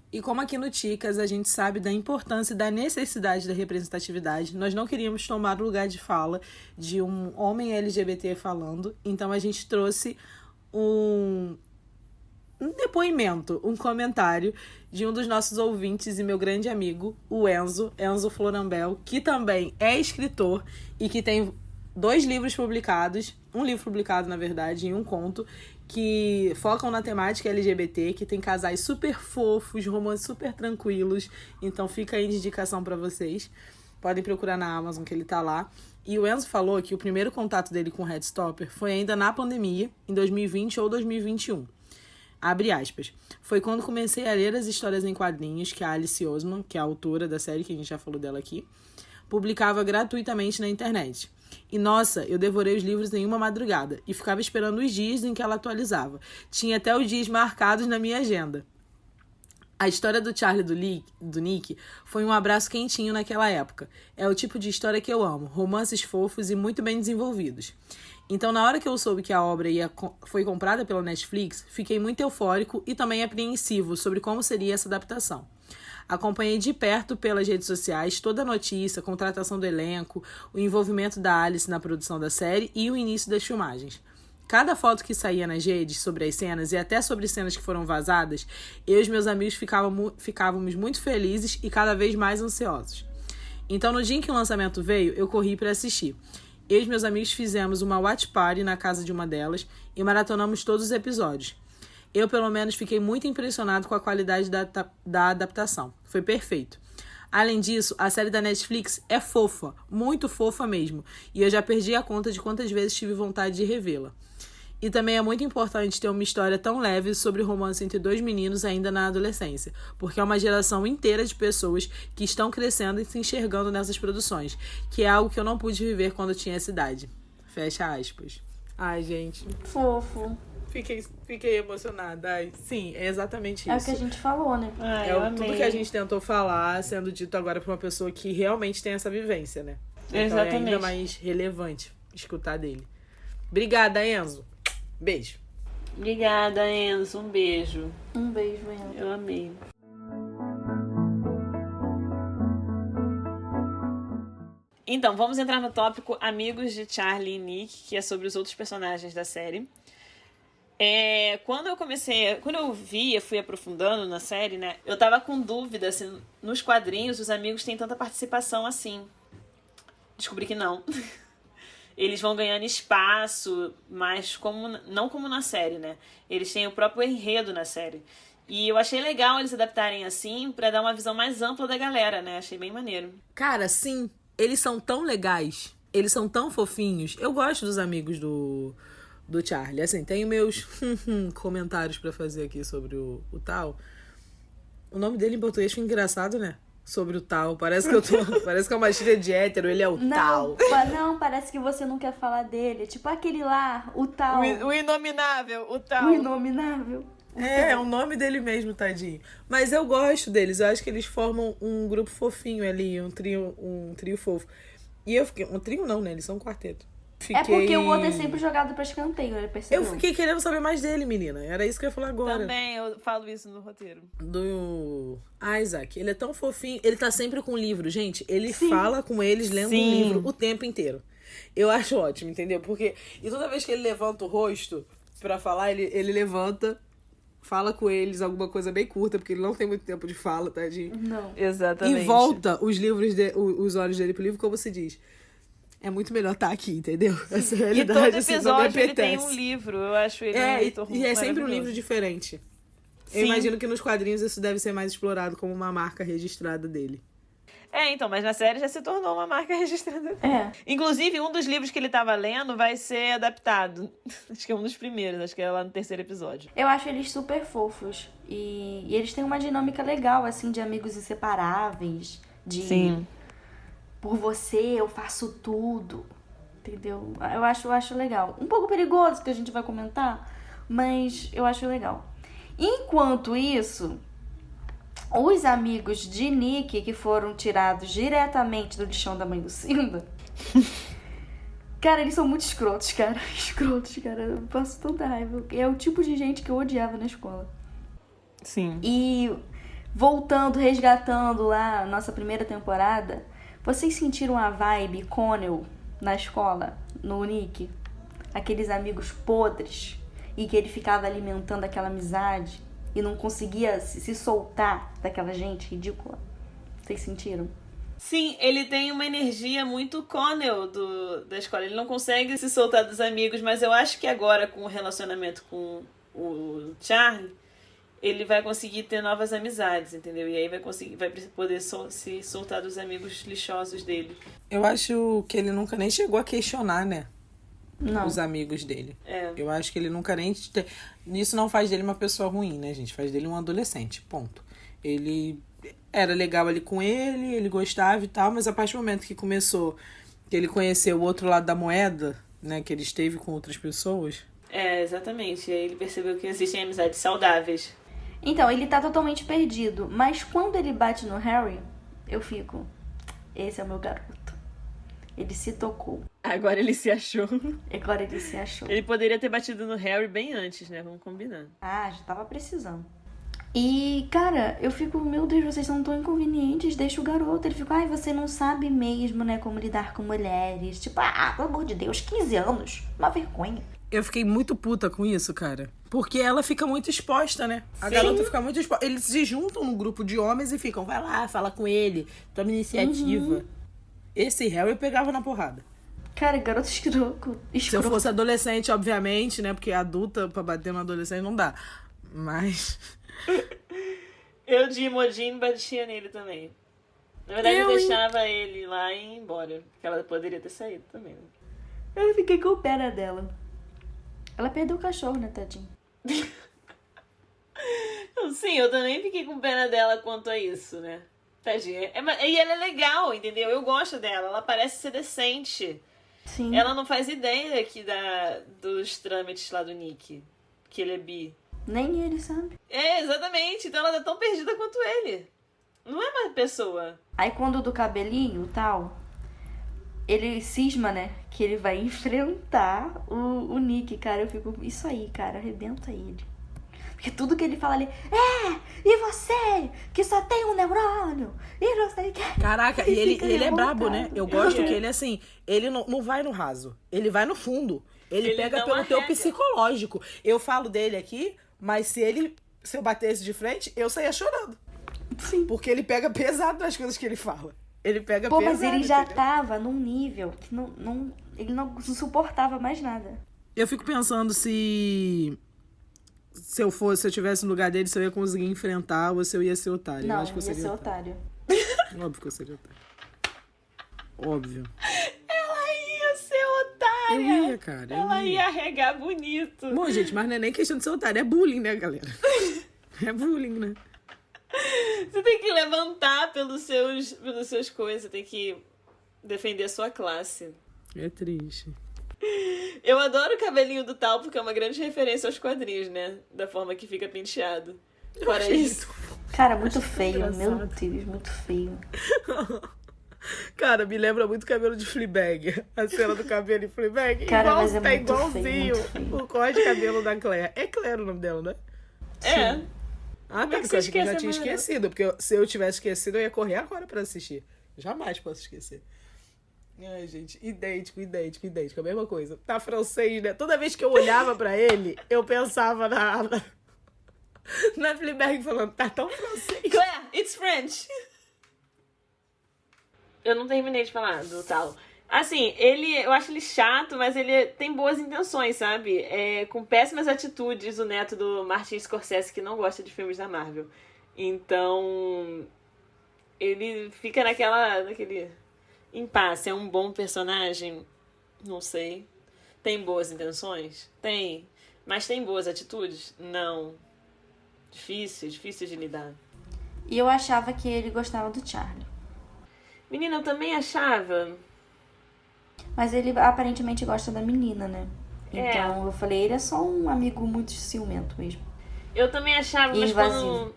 E como aqui no Ticas a gente sabe da importância e da necessidade da representatividade, nós não queríamos tomar o lugar de fala de um homem LGBT falando, então a gente trouxe um depoimento, um comentário de um dos nossos ouvintes e meu grande amigo, o Enzo Florambel, que também é escritor e que tem 2 livros publicados, um livro publicado, na verdade, e um conto, que focam na temática LGBT, que tem casais super fofos, romances super tranquilos. Então fica aí de indicação pra vocês. Podem procurar na Amazon, que ele tá lá. E o Enzo falou que o primeiro contato dele com o Heartstopper foi ainda na pandemia, em 2020 ou 2021. Abre aspas. Foi quando comecei a ler as histórias em quadrinhos que a Alice Oseman, que é a autora da série, que a gente já falou dela aqui, publicava gratuitamente na internet. E nossa, eu devorei os livros em uma madrugada e ficava esperando os dias em que ela atualizava. Tinha até os dias marcados na minha agenda. A história do Charlie e do Nick foi um abraço quentinho naquela época. É o tipo de história que eu amo, romances fofos e muito bem desenvolvidos. Então, na hora que eu soube que a obra foi comprada pela Netflix, fiquei muito eufórico e também apreensivo sobre como seria essa adaptação. Acompanhei de perto pelas redes sociais toda a notícia, a contratação do elenco, o envolvimento da Alice na produção da série e o início das filmagens. Cada foto que saía nas redes sobre as cenas e até sobre cenas que foram vazadas, eu e os meus amigos ficávamos muito felizes e cada vez mais ansiosos. Então, no dia em que o lançamento veio, eu corri para assistir. Eu e os meus amigos fizemos uma watch party na casa de uma delas e maratonamos todos os episódios. Eu, pelo menos, fiquei muito impressionado com a qualidade da adaptação. Foi perfeito. Além disso, a série da Netflix é fofa, muito fofa mesmo, e eu já perdi a conta de quantas vezes tive vontade de revê-la. E também é muito importante ter uma história tão leve sobre o romance entre 2 meninos ainda na adolescência, porque é uma geração inteira de pessoas que estão crescendo e se enxergando nessas produções, que é algo que eu não pude viver quando eu tinha essa idade. Fecha aspas. Ai, gente. Fofo. Fiquei emocionada. Ai, sim, é exatamente isso. É o que a gente falou, né? Ai, É tudo que a gente tentou falar sendo dito agora pra uma pessoa que realmente tem essa vivência, né? Então Exatamente. é ainda mais relevante escutar dele. Obrigada, Enzo. Beijo. Obrigada, Enzo. Um beijo. Um beijo, Enzo. Eu amei. Então, vamos entrar no tópico Amigos de Charlie e Nick, que é sobre os outros personagens da série. Quando eu fui aprofundando na série, né? Eu tava com dúvida se nos quadrinhos os amigos têm tanta participação assim. Descobri que não. Eles vão ganhando espaço, mas não como na série, né? Eles têm o próprio enredo na série. E eu achei legal eles adaptarem assim pra dar uma visão mais ampla da galera, né? Achei bem maneiro. Cara, sim, eles são tão legais, eles são tão fofinhos. Eu gosto dos amigos do Charlie. Assim, tenho meus comentários pra fazer aqui sobre o tal. O nome dele em português foi engraçado, né? Sobre o tal. Parece que é uma gíria de hétero, ele é o tal. Não, parece que você não quer falar dele. Tipo aquele lá, o tal. O inominável, o tal. O inominável. É o nome dele mesmo, tadinho. Mas eu gosto deles, eu acho que eles formam um grupo fofinho ali, um trio fofo. E eu fiquei... Um trio não, né? Eles são um quarteto. É porque o outro é sempre jogado pra escanteio, ele percebeu? Eu fiquei querendo saber mais dele, menina. Era isso que eu ia falar agora. Também, eu falo isso no roteiro. Do Isaac. Ele é tão fofinho. Ele tá sempre com o livro, gente. Ele fala com eles lendo um livro o tempo inteiro. Eu acho ótimo, entendeu? Porque... E toda vez que ele levanta o rosto pra falar, ele levanta... Fala com eles alguma coisa bem curta, porque ele não tem muito tempo de fala, tadinho. Não. Exatamente. E volta os olhos dele pro livro, como se diz. É muito melhor estar aqui, entendeu? Essa realidade, E todo assim, não me episódio ele tem apetece. um livro. Eu acho ele um leitor e é sempre um maravilhoso. livro diferente. Eu Sim. imagino que nos quadrinhos isso deve ser mais explorado como uma marca registrada dele. Então, mas na série já se tornou uma marca registrada. É. Inclusive, um dos livros que ele tava lendo vai ser adaptado. Acho que é um dos primeiros, acho que é lá no 3º episódio. Eu acho eles super fofos. E eles têm uma dinâmica legal, assim, de amigos inseparáveis. De Sim. por você eu faço tudo. Entendeu? Eu acho legal. Um pouco perigoso, que a gente vai comentar, mas eu acho legal. Enquanto isso, os amigos de Nick, que foram tirados diretamente do lixão da mãe do Simba, cara, eles são muito escrotos, cara. Escrotos, cara. Eu passo tanta raiva. É o tipo de gente que eu odiava na escola. Sim. E voltando, resgatando lá a nossa primeira temporada, vocês sentiram a vibe Connell na escola, no Nick? Aqueles amigos podres e que ele ficava alimentando aquela amizade e não conseguia se soltar daquela gente ridícula. Vocês sentiram? Sim, ele tem uma energia muito Connell da escola. Ele não consegue se soltar dos amigos, mas eu acho que agora, com o relacionamento com o Charlie, ele vai conseguir ter novas amizades, entendeu? E aí vai poder se soltar dos amigos lixosos dele. Eu acho que ele nunca nem chegou a questionar, né? Não. Os amigos dele. É. Eu acho que ele nunca nem... Isso não faz dele uma pessoa ruim, né, gente? Faz dele um adolescente, ponto. Ele era legal ali com ele gostava e tal, mas a partir do momento que começou, que ele conheceu o outro lado da moeda, né, que ele esteve com outras pessoas... Exatamente. E aí ele percebeu que existem amizades saudáveis. Então, ele tá totalmente perdido. Mas quando ele bate no Harry, eu fico... Esse é o meu garoto. Ele se tocou. Agora ele se achou. Agora ele se achou. Ele poderia ter batido no Harry bem antes, né? Vamos combinar. Ah, já tava precisando. E, cara, eu fico... Meu Deus, vocês são tão inconvenientes. Deixa o garoto. Ele fica... Ai, você não sabe mesmo, né? Como lidar com mulheres. Tipo, pelo amor de Deus, 15 anos. Uma vergonha. Eu fiquei muito puta com isso, cara. Porque ela fica muito exposta, né? A Sim. garota fica muito exposta. Eles se juntam num grupo de homens e ficam, vai lá, fala com ele, toma iniciativa. Esse Harry eu pegava na porrada. Cara, garoto escroto. Se eu fosse adolescente, obviamente, né? Porque adulta pra bater no adolescente não dá. Mas... Eu de Imogen batia nele também. Na verdade, eu deixava ele lá e ir embora. Porque ela poderia ter saído também. Né? Eu fiquei com pena dela. Ela perdeu o cachorro, né, tadinho? Sim, eu também fiquei com pena dela quanto a isso, né? Tadinha. E ela é legal, entendeu? Eu gosto dela. Ela parece ser decente. Sim. Ela não faz ideia aqui dos trâmites lá do Nick. Que ele é bi. Nem ele sabe. Exatamente. Então ela tá tão perdida quanto ele. Não é mais pessoa. Aí quando do cabelinho e tal, ele cisma, né? Que ele vai enfrentar o Nick, cara. Eu fico... Isso aí, cara. Arrebenta ele. Porque tudo que ele fala ali... E você? Que só tem um neurônio. E não sei o que... Caraca, e ele é brabo, né? Eu gosto É. que ele, assim... Ele não vai no raso. Ele vai no fundo. Ele pega não pelo teu arrega. psicológico. Eu falo dele aqui, mas se eu batesse de frente, eu saía chorando. Sim. Porque ele pega pesado nas coisas que ele fala. Ele pega Pô, pesado. mas ele já entendeu? tava num nível que ele não suportava mais nada. Eu fico pensando se eu tivesse no lugar dele, se eu ia conseguir enfrentar ou se eu ia ser otário. Eu Não, acho que eu ia seria ser otário. otário. Óbvio que eu seria otário. Óbvio. Ela ia ser otária. Eu ia, cara. Ela ia arregar bonito. Bom, gente, mas não é nem questão de ser otário, é bullying, né, galera? É bullying, né? Você tem que levantar pelos seus coisas. Você tem que defender a sua classe. É triste. Eu adoro o cabelinho do Tal, porque é uma grande referência aos quadrinhos, né? Da forma que fica penteado. Fora achei isso. Cara, muito feio. engraçado. Meu Deus, muito feio. Cara, me lembra muito o cabelo de Fleabag. A cena do cabelo de Fleabag. Cara, mas é tá muito igualzinho feio, muito feio. o corte de cabelo da Claire. É Claire o nome dela, né? É. Ah, Como é tá, que porque eu você acho que eu já esquece tinha a Manuela? esquecido. Porque se eu tivesse esquecido, eu ia correr agora pra assistir. Jamais posso esquecer. Ai, gente, idêntico. A mesma coisa. Tá francês, né? Toda vez que eu olhava pra ele, eu pensava na Fleabag falando, tá tão francês. Claire, it's French. Eu não terminei de falar do Tal. Assim, eu acho ele chato, mas ele tem boas intenções, sabe? Com péssimas atitudes, o neto do Martin Scorsese, que não gosta de filmes da Marvel. Então, ele fica naquele impasse. É um bom personagem? Não sei. Tem boas intenções? Tem. Mas tem boas atitudes? Não. Difícil de lidar. E eu achava que ele gostava do Charlie. Menina, eu também achava. Mas ele aparentemente gosta da menina, né? Então eu falei, ele é só um amigo muito ciumento mesmo. Eu também achava, E mas invasivo.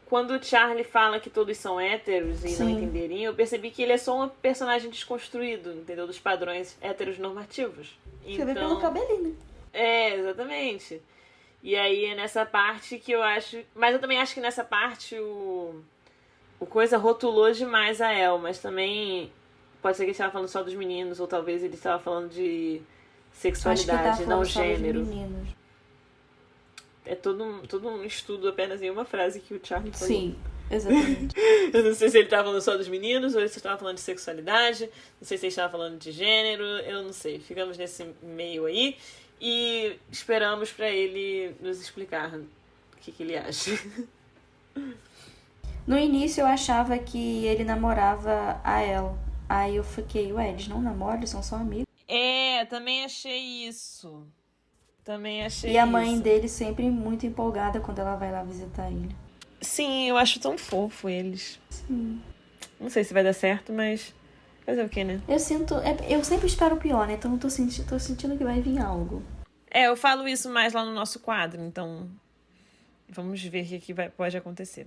quando o Charlie fala que todos são héteros e não Sim. entenderiam, eu percebi que ele é só um personagem desconstruído, entendeu? Dos padrões héteros normativos. Você vê pelo cabelinho. Exatamente. E aí é nessa parte que eu acho... Mas eu também acho que nessa parte o coisa rotulou demais a El, mas também pode ser que ele estava falando só dos meninos, ou talvez ele estava falando de sexualidade, não gênero. É todo um estudo apenas em uma frase que o Charlie falou. Sim, exatamente. Eu não sei se ele estava falando só dos meninos, ou se ele estava falando de sexualidade, não sei se ele estava falando de gênero, eu não sei. Ficamos nesse meio aí e esperamos para ele nos explicar o que ele acha. No início eu achava que ele namorava a El. Aí eu fiquei, ué, eles não namoram, eles são só amigos. Também achei isso. E a mãe dele sempre muito empolgada quando ela vai lá visitar ele. Sim, eu acho tão fofo eles. Sim. Não sei se vai dar certo, mas fazer o quê, né? Eu sempre espero o pior, né? Então eu tô sentindo que vai vir algo. Eu falo isso mais lá no nosso quadro, então vamos ver o que pode acontecer.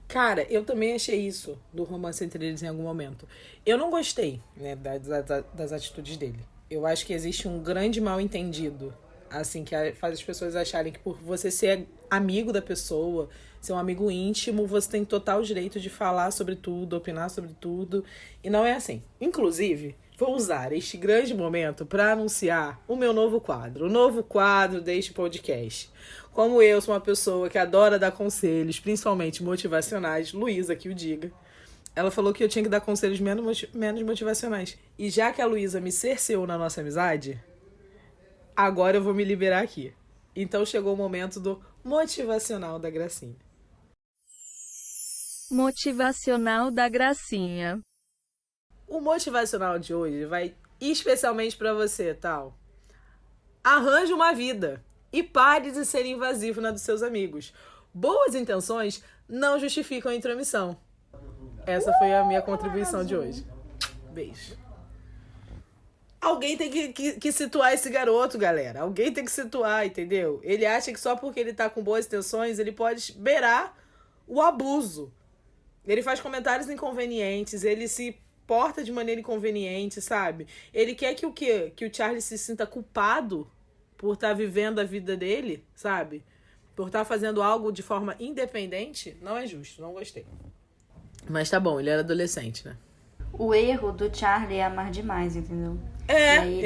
Cara, eu também achei isso do romance entre eles em algum momento. Eu não gostei, né, das atitudes dele. Eu acho que existe um grande mal-entendido, assim, que faz as pessoas acharem que por você ser amigo da pessoa, ser um amigo íntimo, você tem total direito de falar sobre tudo, opinar sobre tudo. E não é assim. Inclusive, vou usar este grande momento para anunciar o meu novo quadro. O novo quadro deste podcast. Como eu sou uma pessoa que adora dar conselhos, principalmente motivacionais, Luísa que o diga, ela falou que eu tinha que dar conselhos menos motivacionais. E já que a Luísa me cerceou na nossa amizade, agora eu vou me liberar aqui. Então chegou o momento do motivacional da Gracinha. Motivacional da Gracinha. O motivacional de hoje vai especialmente pra você, tal. Arranje uma vida e pare de ser invasivo na dos seus amigos. Boas intenções não justificam a intromissão. Essa foi a minha contribuição de hoje. Beijo. Alguém tem que situar esse garoto, galera. Alguém tem que situar, entendeu? Ele acha que só porque ele tá com boas intenções, ele pode beirar o abuso. Ele faz comentários inconvenientes, ele se porta de maneira inconveniente, sabe? Ele quer que o quê? Que o Charlie se sinta culpado por estar vivendo a vida dele, sabe? Por estar fazendo algo de forma independente. Não é justo, não gostei. Mas tá bom, ele era adolescente, né? O erro do Charlie é amar demais, entendeu? Hein?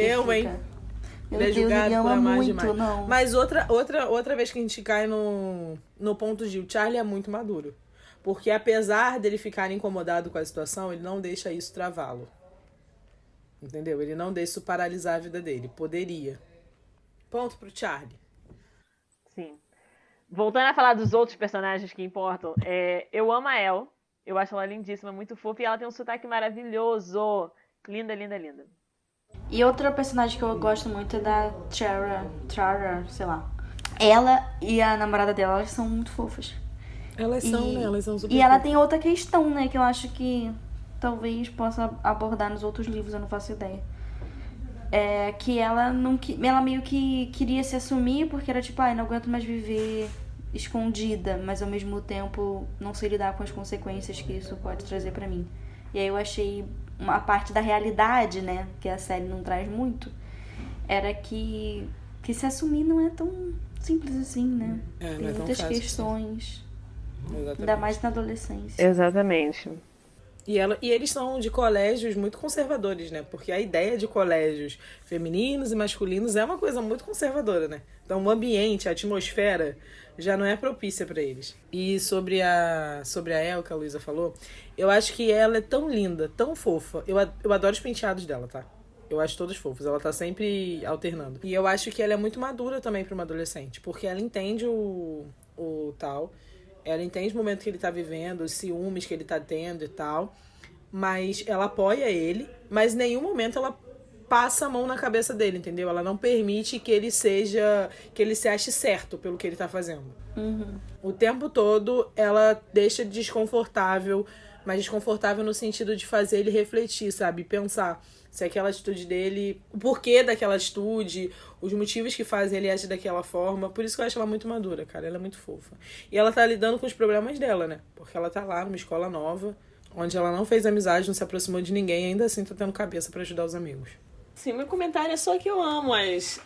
Meu Ele é Deus, julgado ele por ama amar muito, demais. não. Mas outra vez que a gente cai no ponto de o Charlie é muito maduro. Porque apesar dele ficar incomodado com a situação, ele não deixa isso travá-lo. Entendeu? Ele não deixa isso paralisar a vida dele. Poderia. Ponto pro Charlie. Sim. Voltando a falar dos outros personagens que importam, eu amo a El. Eu acho ela lindíssima, muito fofa. E ela tem um sotaque maravilhoso. Linda, linda, linda. E outra personagem que eu gosto muito é da Chara, sei lá. Ela e a namorada dela, elas são muito fofas. Elas são, né? Elas são super E ela fofas. tem outra questão, né? Que eu acho que talvez possa abordar nos outros livros, eu não faço ideia. É que ela meio que queria se assumir porque era tipo, não aguento mais viver escondida, mas ao mesmo tempo não sei lidar com as consequências que isso pode trazer pra mim. E aí eu achei uma parte da realidade, né, que a série não traz muito, era que se assumir não é tão simples assim, né? Não Tem é tão muitas fácil questões, Exatamente. ainda mais na adolescência. Exatamente. E eles são de colégios muito conservadores, né? Porque a ideia de colégios femininos e masculinos é uma coisa muito conservadora, né? Então o ambiente, a atmosfera já não é propícia para eles. E sobre a El, que a Luísa falou, eu acho que ela é tão linda, tão fofa. Eu adoro os penteados dela, tá? Eu acho todos fofos. Ela tá sempre alternando. E eu acho que ela é muito madura também para uma adolescente. Porque ela entende o tal. Ela entende o momento que ele tá vivendo, os ciúmes que ele tá tendo e tal. Mas ela apoia ele, mas em nenhum momento ela passa a mão na cabeça dele, entendeu? Ela não permite que ele se ache certo pelo que ele tá fazendo. O tempo todo ela deixa desconfortável, mas desconfortável no sentido de fazer ele refletir, sabe? Pensar se aquela atitude dele, o porquê daquela atitude, os motivos que fazem ele agir daquela forma. Por isso que eu acho ela muito madura, cara. Ela é muito fofa. E ela tá lidando com os problemas dela, né? Porque ela tá lá numa escola nova, onde ela não fez amizade, não se aproximou de ninguém, ainda assim tá tendo cabeça pra ajudar os amigos. Sim, meu comentário é só que eu amo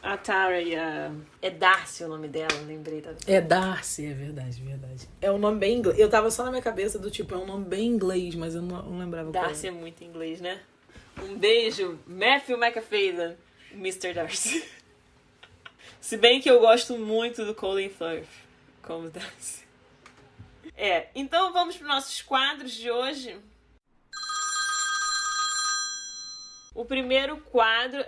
a Tara e a... É Darcy o nome dela, lembrei. Tá? É Darcy, é verdade, verdade. É um nome bem inglês. Eu tava só na minha cabeça do tipo, é um nome bem inglês, mas eu não lembrava qual Darcy era. é muito inglês, né? Um beijo, Matthew McFadden, Mr. Darcy. Se bem que eu gosto muito do Colin Firth como Darcy. Então vamos para os nossos quadros de hoje. O primeiro quadro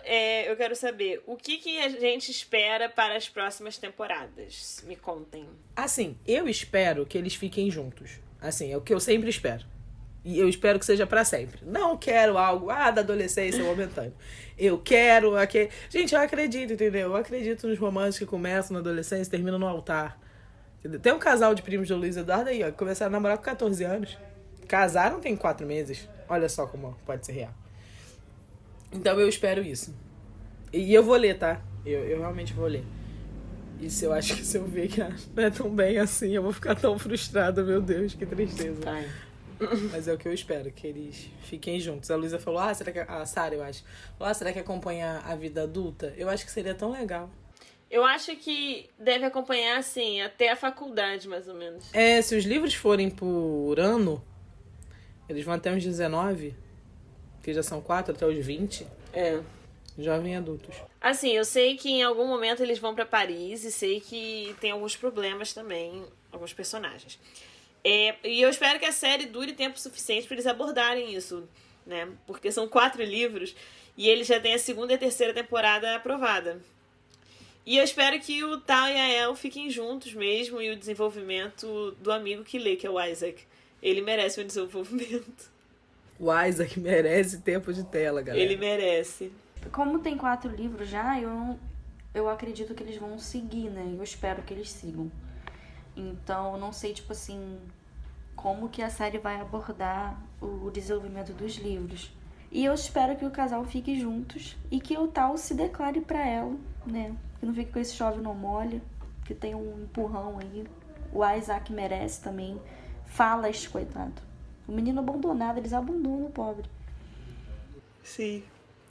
eu quero saber o que a gente espera para as próximas temporadas. Me contem. Assim, eu espero que eles fiquem juntos. Assim, é o que eu sempre espero. E eu espero que seja pra sempre. Não quero algo, da adolescência momentâneo. Eu quero aquele... Gente, eu acredito, entendeu? Eu acredito nos romances que começam na adolescência e terminam no altar. Entendeu? Tem um casal de primos de Luiz Eduardo aí, ó, que começaram a namorar com 14 anos. Casaram tem 4 meses. Olha só como pode ser real. Então eu espero isso. E eu vou ler, tá? Eu realmente vou ler. E se eu acho que se eu ver que não é tão bem assim, eu vou ficar tão frustrada, meu Deus, que tristeza. Ai. Mas é o que eu espero, que eles fiquem juntos. A Luísa falou, será que... A Sarah, eu acho. Falou, será que acompanha a vida adulta? Eu acho que seria tão legal. Eu acho que deve acompanhar, assim, até a faculdade, mais ou menos. Se os livros forem por ano, eles vão até uns 19, que já são 4, até os 20. Jovem adultos. Assim, eu sei que em algum momento eles vão pra Paris e sei que tem alguns problemas também, alguns personagens. E eu espero que a série dure tempo suficiente para eles abordarem isso, né? Porque são 4 livros e eles já têm a 2ª e a 3ª temporada aprovada. E eu espero que o Tal e a El fiquem juntos mesmo e o desenvolvimento do amigo que lê, que é o Isaac. Ele merece um desenvolvimento. O Isaac merece tempo de tela, galera. Ele merece. Como tem 4 livros já, eu acredito que eles vão seguir, né? Eu espero que eles sigam. Então, eu não sei, tipo assim, como que a série vai abordar o desenvolvimento dos livros. E eu espero que o casal fique juntos e que o Tal se declare pra ela, né? Que não fique com esse chove não molha, que tem um empurrão aí. O Isaac merece também. Fala esse coitado. O menino abandonado, eles abandonam o pobre. Sim,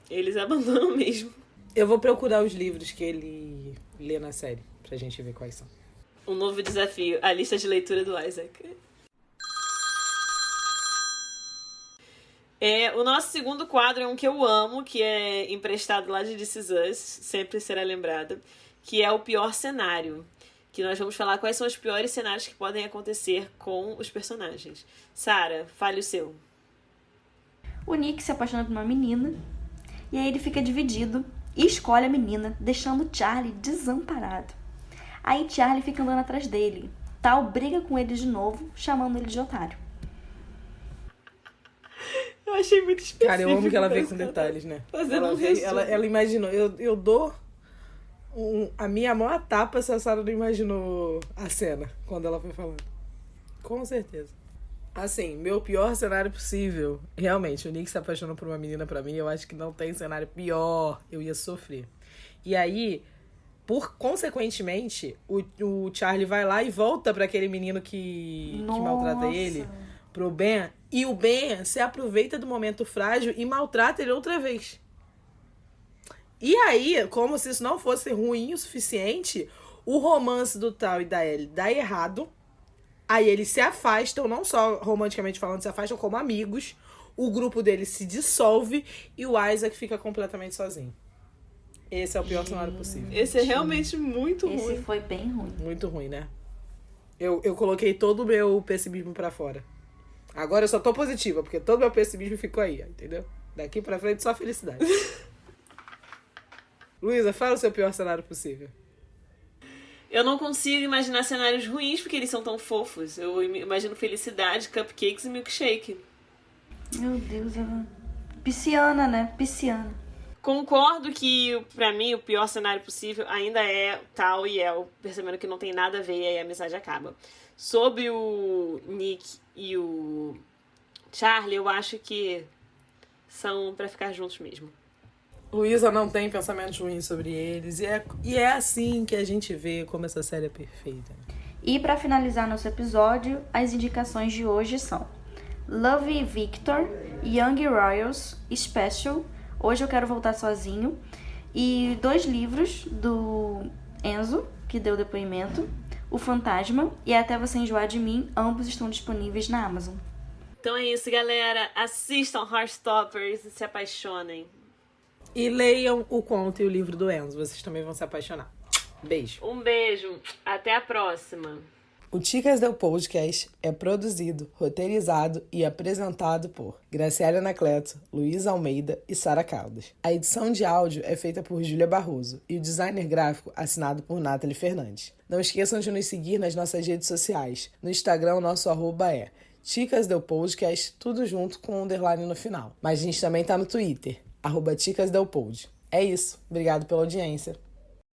eles abandonam mesmo. Eu vou procurar os livros que ele lê na série, pra gente ver quais são. Um novo desafio, a lista de leitura do Isaac. O nosso segundo quadro é um que eu amo, que é emprestado lá de This Is Us, sempre será lembrada, que é o pior cenário. Que nós vamos falar quais são os piores cenários que podem acontecer com os personagens. Sarah, fale o seu. O Nick se apaixona por uma menina, e aí ele fica dividido e escolhe a menina, deixando Charlie desamparado. Aí Charlie fica andando atrás dele. Tal briga com ele de novo, chamando ele de otário. Eu achei muito específico. Cara, eu amo que ela veio com detalhes, né? Ela imaginou. Eu dou a minha maior tapa se a Sarah não imaginou a cena quando ela foi falando. Com certeza. Assim, meu pior cenário possível. Realmente, o Nick se apaixonou por uma menina pra mim. Eu acho que não tem cenário pior. Eu ia sofrer. E aí, consequentemente, o Charlie vai lá e volta pra aquele menino que maltrata ele, pro Ben. E o Ben se aproveita do momento frágil e maltrata ele outra vez. E aí, como se isso não fosse ruim o suficiente, o romance do Tal e da Ellie dá errado. Aí eles se afastam, não só romanticamente falando, se afastam como amigos. O grupo deles se dissolve e o Isaac fica completamente sozinho. Esse é o pior cenário possível. Esse é realmente muito ruim. Esse foi bem ruim. Muito ruim, né? Eu coloquei todo o meu pessimismo pra fora. Agora eu só tô positiva, porque todo o meu pessimismo ficou aí, entendeu? Daqui pra frente só felicidade. Luísa, fala o seu pior cenário possível. Eu não consigo imaginar cenários ruins porque eles são tão fofos. Eu imagino felicidade, cupcakes e milkshake. Meu Deus, pisciana, né? Pisciana. Concordo que, pra mim, o pior cenário possível ainda é Tal e El, percebendo que não tem nada a ver e aí a amizade acaba. Sobre o Nick e o Charlie, eu acho que são pra ficar juntos mesmo. Luísa não tem pensamentos ruins sobre eles. E é assim que a gente vê como essa série é perfeita. E para finalizar nosso episódio, as indicações de hoje são Love Victor, Young Royals, Special, Hoje Eu Quero Voltar Sozinho, e 2 livros do Enzo, que deu depoimento, O Fantasma e Até Você Enjoar de Mim, ambos estão disponíveis na Amazon. Então é isso, galera. Assistam Heartstoppers e se apaixonem. E leiam o conto e o livro do Enzo, vocês também vão se apaixonar. Beijo. Um beijo. Até a próxima. O Ticas Del Podcast é produzido, roteirizado e apresentado por Graciela Anacleto, Luísa Almeida e Sara Caldas. A edição de áudio é feita por Júlia Barroso e o designer gráfico assinado por Nathalie Fernandes. Não esqueçam de nos seguir nas nossas redes sociais. No Instagram, o nosso @ é Ticas Del Podcast, tudo junto com um underline no final. Mas a gente também tá no Twitter, @TicasDelPod. É isso. Obrigado pela audiência.